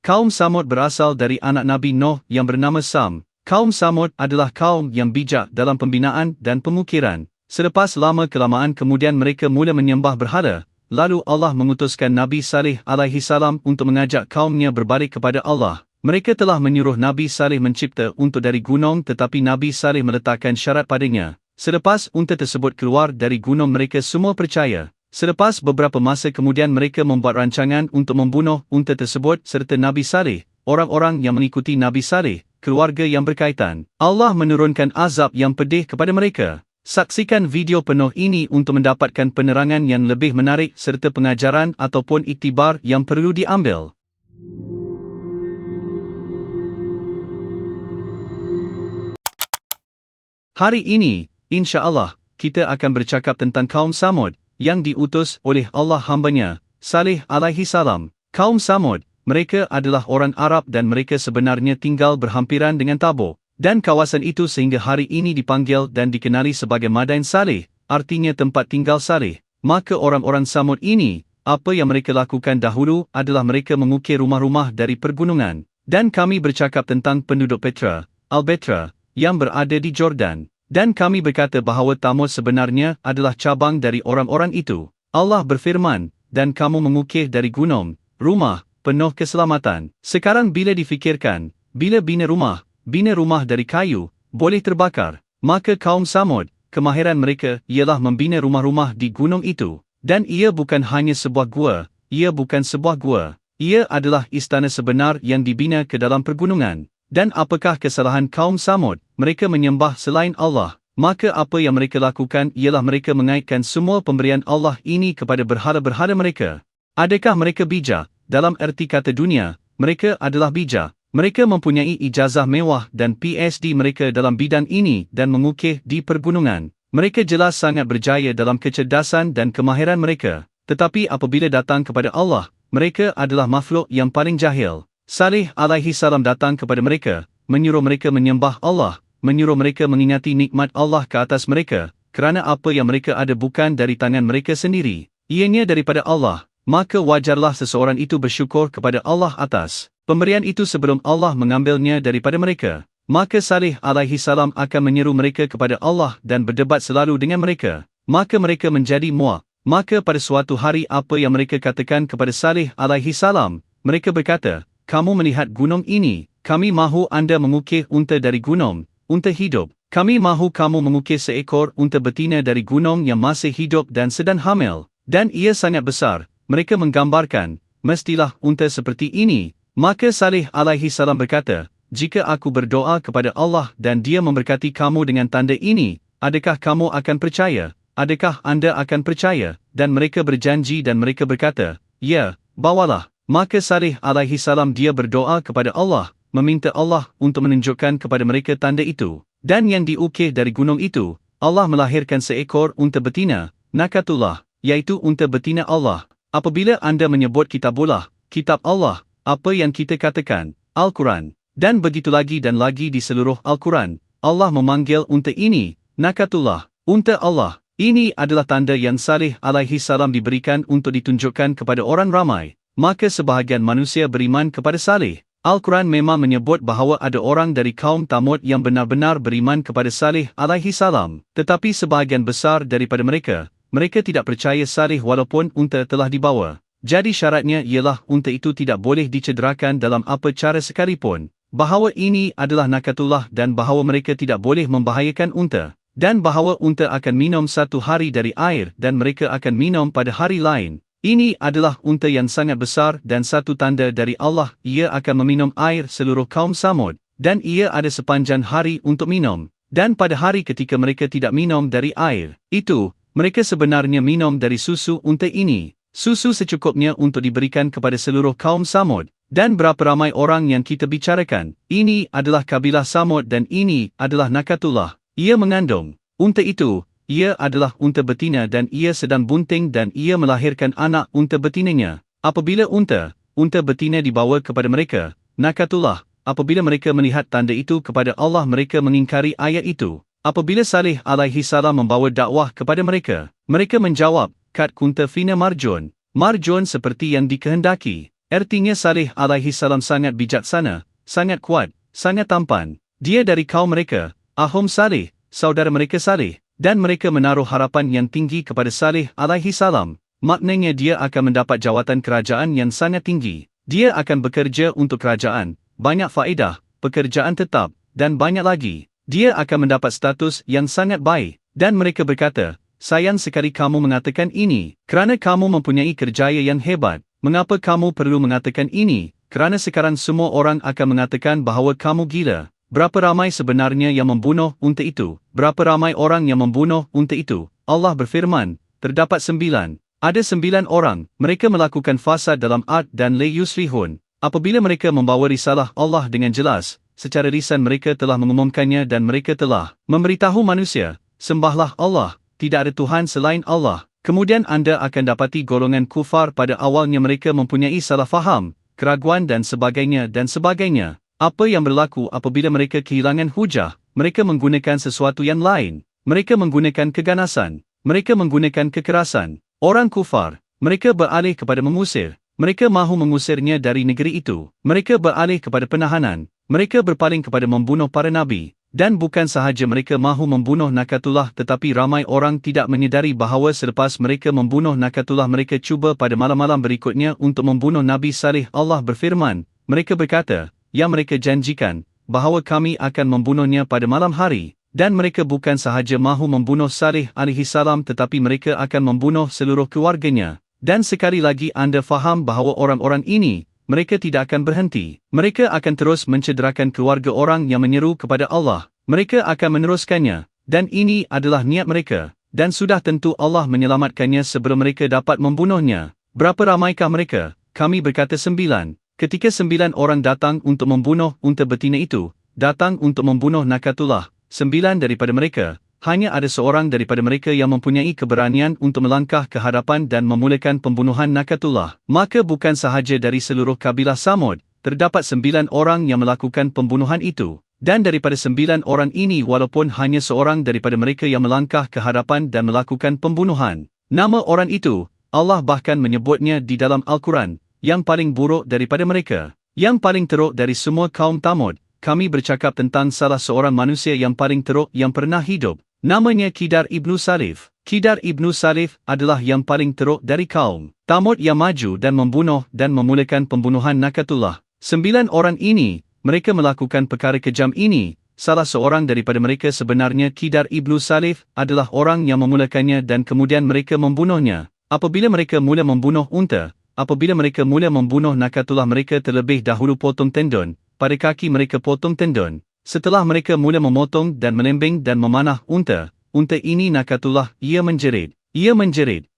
Kaum Samud berasal dari anak Nabi Nuh yang bernama Sam. Kaum Samud adalah kaum yang bijak dalam pembinaan dan pengukiran. Selepas lama-kelamaan kemudian mereka mula menyembah berhala. Lalu Allah mengutuskan Nabi Saleh alaihi salam untuk mengajak kaumnya berbalik kepada Allah. Mereka telah menyuruh Nabi Saleh mencipta unta dari gunung, tetapi Nabi Saleh meletakkan syarat padanya. Selepas unta tersebut keluar dari gunung, mereka semua percaya. Selepas beberapa masa kemudian mereka membuat rancangan untuk membunuh unta tersebut serta Nabi Saleh, orang-orang yang mengikuti Nabi Saleh, keluarga yang berkaitan. Allah menurunkan azab yang pedih kepada mereka. Saksikan video penuh ini untuk mendapatkan penerangan yang lebih menarik serta pengajaran ataupun iktibar yang perlu diambil. Hari ini, insya-Allah, kita akan bercakap tentang kaum Samud yang diutus oleh Allah hambanya, Saleh alaihi salam. Kaum Samud, mereka adalah orang Arab dan mereka sebenarnya tinggal berhampiran dengan Tabuk dan kawasan itu sehingga hari ini dipanggil dan dikenali sebagai Madain Saleh, artinya tempat tinggal Saleh. Maka orang-orang Samud ini, apa yang mereka lakukan dahulu adalah mereka mengukir rumah-rumah dari pergunungan. Dan kami bercakap tentang penduduk Petra, Al-Betra, yang berada di Jordan. Dan kami berkata bahawa Thamud sebenarnya adalah cabang dari orang-orang itu. Allah berfirman, dan kamu mengukir dari gunung, rumah, penuh keselamatan. Sekarang bila difikirkan, bila bina rumah dari kayu, boleh terbakar. Maka kaum Samud, kemahiran mereka ialah membina rumah-rumah di gunung itu. Dan ia bukan hanya sebuah gua, ia adalah istana sebenar yang dibina ke dalam pergunungan. Dan apakah kesalahan kaum Samud? Mereka menyembah selain Allah. Maka apa yang mereka lakukan ialah mereka mengaitkan semua pemberian Allah ini kepada berhala-berhala mereka. Adakah mereka bijak? Dalam erti kata dunia, mereka adalah bijak. Mereka mempunyai ijazah mewah dan PhD mereka dalam bidang ini dan mengukir di pergunungan. Mereka jelas sangat berjaya dalam kecerdasan dan kemahiran mereka. Tetapi apabila datang kepada Allah, mereka adalah makhluk yang paling jahil. Saleh alaihi salam datang kepada mereka, menyuruh mereka menyembah Allah, menyuruh mereka mengingati nikmat Allah ke atas mereka, kerana apa yang mereka ada bukan dari tangan mereka sendiri, ianya daripada Allah. Maka wajarlah seseorang itu bersyukur kepada Allah atas pemberian itu sebelum Allah mengambilnya daripada mereka. Maka Saleh alaihi salam akan menyeru mereka kepada Allah dan berdebat selalu dengan mereka. Maka mereka menjadi muak. Maka pada suatu hari apa yang mereka katakan kepada Saleh alaihi salam? Mereka berkata, kamu melihat gunung ini, kami mahu anda mengukir unta dari gunung, unta hidup. Kami mahu kamu mengukir seekor unta betina dari gunung yang masih hidup dan sedang hamil. Dan ia sangat besar. Mereka menggambarkan, mestilah unta seperti ini. Maka Saleh alaihi salam berkata, jika aku berdoa kepada Allah dan dia memberkati kamu dengan tanda ini, adakah kamu akan percaya? Adakah anda akan percaya? Dan mereka berjanji dan mereka berkata, ya, bawalah. Maka Saleh alaihi salam dia berdoa kepada Allah, meminta Allah untuk menunjukkan kepada mereka tanda itu. Dan yang diukir dari gunung itu, Allah melahirkan seekor unta betina, Nakatullah, iaitu unta betina Allah. Apabila anda menyebut kitabullah, kitab Allah, apa yang kita katakan, Al-Quran. Dan begitu lagi dan lagi di seluruh Al-Quran, Allah memanggil unta ini, Nakatullah, unta Allah. Ini adalah tanda yang Saleh alaihi salam diberikan untuk ditunjukkan kepada orang ramai. Maka sebahagian manusia beriman kepada Saleh. Al-Quran memang menyebut bahawa ada orang dari kaum Thamud yang benar-benar beriman kepada Saleh alaihi salam. Tetapi sebahagian besar daripada mereka tidak percaya Saleh walaupun unta telah dibawa. Jadi syaratnya ialah unta itu tidak boleh dicederakan dalam apa cara sekalipun. Bahawa ini adalah Nakatullah dan bahawa mereka tidak boleh membahayakan unta. Dan bahawa unta akan minum satu hari dari air dan mereka akan minum pada hari lain. Ini adalah unta yang sangat besar dan satu tanda dari Allah, ia akan meminum air seluruh kaum Samud, dan ia ada sepanjang hari untuk minum. Dan pada hari ketika mereka tidak minum dari air itu, mereka sebenarnya minum dari susu unta ini. Susu secukupnya untuk diberikan kepada seluruh kaum Samud. Dan berapa ramai orang yang kita bicarakan, ini adalah kabilah Samud dan ini adalah Nakatullah. Ia mengandung unta itu. Ia adalah unta betina dan ia sedang bunting dan ia melahirkan anak unta betinanya. Apabila unta betina dibawa kepada mereka, Nakatullah, apabila mereka melihat tanda itu kepada Allah mereka mengingkari ayat itu. Apabila Saleh alaihi salam membawa dakwah kepada mereka, mereka menjawab, Kat kunta fina marjun. Marjun seperti yang dikehendaki. Artinya Saleh alaihi salam sangat bijaksana, sangat kuat, sangat tampan. Dia dari kaum mereka, Ahum Saleh, saudara mereka Saleh, dan mereka menaruh harapan yang tinggi kepada Saleh alaihi salam. Maknanya dia akan mendapat jawatan kerajaan yang sangat tinggi. Dia akan bekerja untuk kerajaan, banyak faedah, pekerjaan tetap, dan banyak lagi. Dia akan mendapat status yang sangat baik. Dan mereka berkata, sayang sekali kamu mengatakan ini, kerana kamu mempunyai kerjaya yang hebat. Mengapa kamu perlu mengatakan ini? Kerana sekarang semua orang akan mengatakan bahawa kamu gila. Berapa ramai sebenarnya yang membunuh unta itu? Berapa ramai orang yang membunuh unta itu? Allah berfirman, terdapat 9. Ada 9 orang, mereka melakukan fasad dalam Ad dan la yuslihun. Apabila mereka membawa risalah Allah dengan jelas, secara lisan mereka telah mengumumkannya dan mereka telah memberitahu manusia, sembahlah Allah, tidak ada Tuhan selain Allah. Kemudian anda akan dapati golongan kufar pada awalnya mereka mempunyai salah faham, keraguan dan sebagainya dan sebagainya. Apa yang berlaku apabila mereka kehilangan hujah? Mereka menggunakan sesuatu yang lain. Mereka menggunakan keganasan. Mereka menggunakan kekerasan. Orang kufar, mereka beralih kepada mengusir. Mereka mahu mengusirnya dari negeri itu. Mereka beralih kepada penahanan. Mereka berpaling kepada membunuh para nabi. Dan bukan sahaja mereka mahu membunuh Nakatullah, tetapi ramai orang tidak menyedari bahawa selepas mereka membunuh Nakatullah mereka cuba pada malam-malam berikutnya untuk membunuh Nabi Saleh. Allah berfirman, mereka berkata, yang mereka janjikan, bahawa kami akan membunuhnya pada malam hari. Dan mereka bukan sahaja mahu membunuh Saleh alaihi salam, tetapi mereka akan membunuh seluruh keluarganya. Dan sekali lagi anda faham bahawa orang-orang ini, mereka tidak akan berhenti. Mereka akan terus mencederakan keluarga orang yang menyeru kepada Allah. Mereka akan meneruskannya. Dan ini adalah niat mereka. Dan sudah tentu Allah menyelamatkannya sebelum mereka dapat membunuhnya. Berapa ramaikah mereka? Kami berkata 9. Ketika 9 orang datang untuk membunuh unta betina itu, datang untuk membunuh Nakatullah, 9 daripada mereka, hanya ada seorang daripada mereka yang mempunyai keberanian untuk melangkah ke hadapan dan memulakan pembunuhan Nakatullah. Maka bukan sahaja dari seluruh kabilah Samud, terdapat 9 orang yang melakukan pembunuhan itu. Dan daripada 9 orang ini walaupun hanya seorang daripada mereka yang melangkah ke hadapan dan melakukan pembunuhan, nama orang itu, Allah bahkan menyebutnya di dalam Al-Quran, yang paling buruk daripada mereka, yang paling teruk dari semua kaum Thamud. Kami bercakap tentang salah seorang manusia yang paling teruk yang pernah hidup. Namanya Qidar ibnu Salif. Qidar ibnu Salif adalah yang paling teruk dari kaum Thamud yang maju dan membunuh dan memulakan pembunuhan Nakatullah. 9 orang ini, mereka melakukan perkara kejam ini. Salah seorang daripada mereka sebenarnya Qidar ibnu Salif adalah orang yang memulakannya dan kemudian mereka membunuhnya. Apabila mereka mula membunuh unta, apabila mereka mula membunuh Nakatullah mereka terlebih dahulu potong tendon, pada kaki mereka potong tendon. Setelah mereka mula memotong dan menembing dan memanah unta ini Nakatullah, ia menjerit,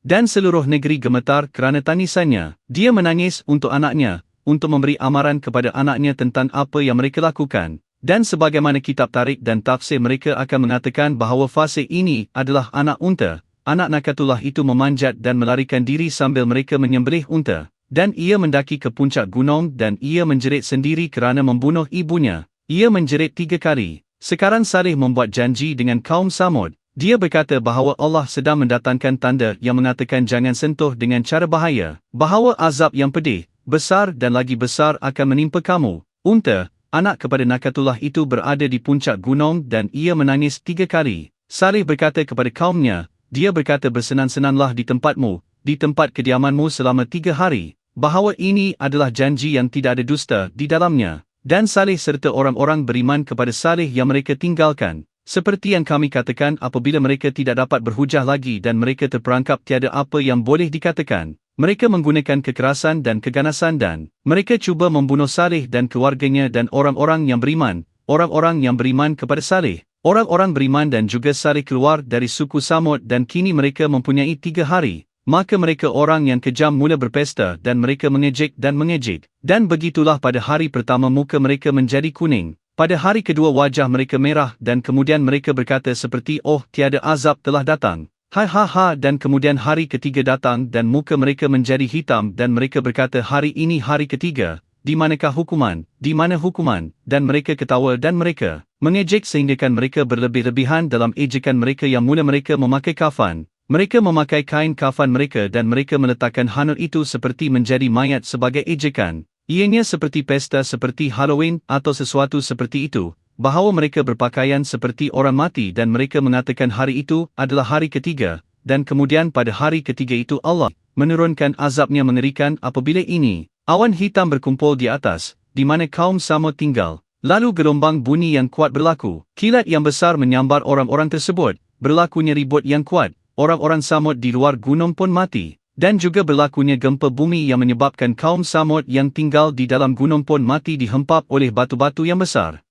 dan seluruh negeri gemetar kerana tangisannya. Dia menangis untuk anaknya, untuk memberi amaran kepada anaknya tentang apa yang mereka lakukan. Dan sebagaimana kitab tarikh dan tafsir mereka akan mengatakan bahawa fase ini adalah anak unta. Anak Nakatullah itu memanjat dan melarikan diri sambil mereka menyembelih unta. Dan ia mendaki ke puncak gunung dan ia menjerit sendiri kerana membunuh ibunya. Ia menjerit 3 kali. Sekarang Saleh membuat janji dengan kaum Samud. Dia berkata bahawa Allah sedang mendatangkan tanda yang mengatakan jangan sentuh dengan cara bahaya. Bahawa azab yang pedih, besar dan lagi besar akan menimpa kamu. Unta, anak kepada Nakatullah itu berada di puncak gunung dan ia menangis 3 kali. Saleh berkata kepada kaumnya, dia berkata bersenang-senanglah di tempatmu, di tempat kediamanmu selama 3 hari. Bahawa ini adalah janji yang tidak ada dusta di dalamnya. Dan Saleh serta orang-orang beriman kepada Saleh yang mereka tinggalkan. Seperti yang kami katakan apabila mereka tidak dapat berhujah lagi dan mereka terperangkap tiada apa yang boleh dikatakan. Mereka menggunakan kekerasan dan keganasan dan mereka cuba membunuh Saleh dan keluarganya dan orang-orang yang beriman kepada Saleh. Orang-orang beriman dan juga Saleh keluar dari suku Samud dan kini mereka mempunyai 3 hari. Maka mereka orang yang kejam mula berpesta dan mereka mengejek dan mengejek. Dan begitulah pada hari pertama muka mereka menjadi kuning. Pada hari kedua wajah mereka merah dan kemudian mereka berkata seperti oh tiada azab telah datang. Ha ha ha dan kemudian hari ketiga datang dan muka mereka menjadi hitam dan mereka berkata hari ini hari ketiga. Di manakah hukuman? Di mana hukuman? Dan mereka ketawa dan mereka mengejek sehinggakan mereka berlebih-lebihan dalam ejekan mereka yang mula mereka memakai kafan. Mereka memakai kain kafan mereka dan mereka meletakkan hanut itu seperti menjadi mayat sebagai ejekan. Ianya seperti pesta seperti Halloween atau sesuatu seperti itu, bahawa mereka berpakaian seperti orang mati dan mereka mengatakan hari itu adalah hari ketiga, dan kemudian pada hari ketiga itu Allah menurunkan azabnya mengerikan apabila ini awan hitam berkumpul di atas, di mana kaum Samud tinggal. Lalu gelombang bunyi yang kuat berlaku, kilat yang besar menyambar orang-orang tersebut, berlakunya ribut yang kuat, orang-orang Samud di luar gunung pun mati. Dan juga berlakunya gempa bumi yang menyebabkan kaum Samud yang tinggal di dalam gunung pun mati dihempap oleh batu-batu yang besar.